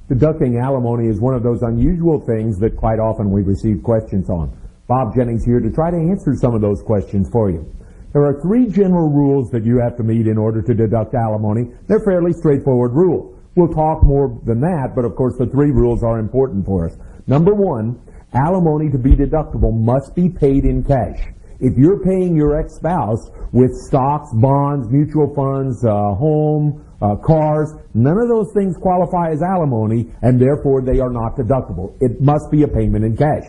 Deducting alimony is one of those unusual things that quite often we receive questions on. Bob Jennings here to try to answer some of those questions for you. There are 3 general rules that you have to meet in order to deduct alimony. They're fairly straightforward rules. We'll talk more than that, but of course the 3 rules are important for us. Number 1, alimony to be deductible must be paid in cash. If you're paying your ex-spouse with stocks, bonds, mutual funds, home, cars, none of those things qualify as alimony, and therefore they are not deductible. It must be a payment in cash.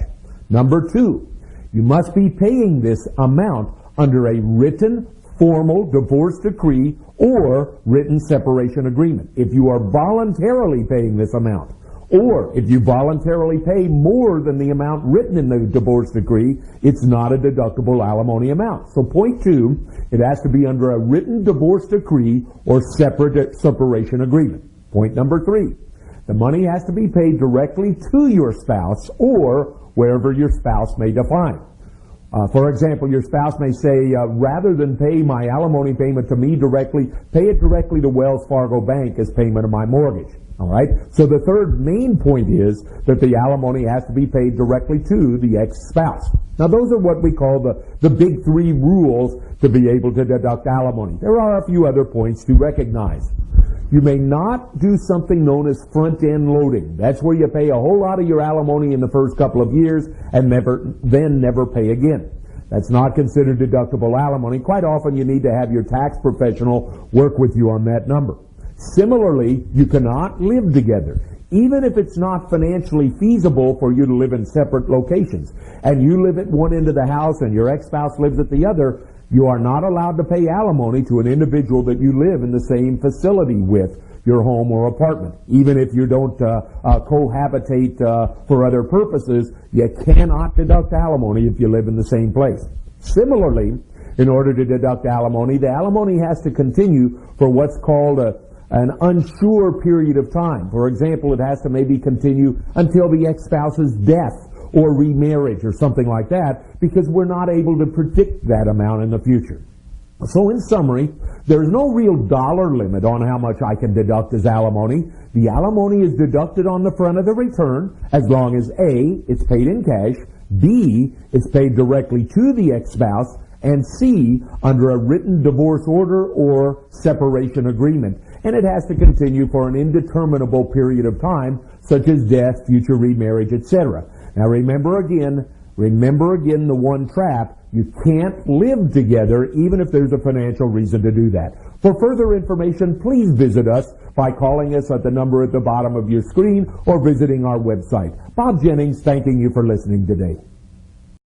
Number 2, you must be paying this amount under a written, formal divorce decree or written separation agreement. If you are voluntarily paying this amount, or if you voluntarily pay more than the amount written in the divorce decree, it's not a deductible alimony amount. So point 2, it has to be under a written divorce decree or separation agreement. Point number 3, the money has to be paid directly to your spouse or wherever your spouse may define. For example, your spouse may say, rather than pay my alimony payment to me directly, pay it directly to Wells Fargo Bank as payment of my mortgage. All right? So the third main point is that the alimony has to be paid directly to the ex-spouse. Now those are what we call the big 3 rules to be able to deduct alimony. There are a few other points to recognize. You may not do something known as front-end loading. That's where you pay a whole lot of your alimony in the first couple of years and never pay again. That's not considered deductible alimony. Quite often you need to have your tax professional work with you on that number. Similarly, you cannot live together, even if it's not financially feasible for you to live in separate locations. And you live at one end of the house and your ex-spouse lives at the other, you are not allowed to pay alimony to an individual that you live in the same facility with, your home or apartment. Even if you don't cohabitate for other purposes, you cannot deduct alimony if you live in the same place. Similarly, in order to deduct alimony, the alimony has to continue for what's called an unsure period of time. For example, it has to maybe continue until the ex-spouse's death or remarriage or something like that, because we're not able to predict that amount in the future. So in summary, there's no real dollar limit on how much I can deduct as alimony. The alimony is deducted on the front of the return as long as A, it's paid in cash, B, it's paid directly to the ex-spouse, and C, under a written divorce order or separation agreement. And it has to continue for an indeterminable period of time, such as death, future remarriage, etc. Now remember again the one trap: you can't live together even if there's a financial reason to do that. For further information, please visit us by calling us at the number at the bottom of your screen or visiting our website. Bob Jennings thanking you for listening today.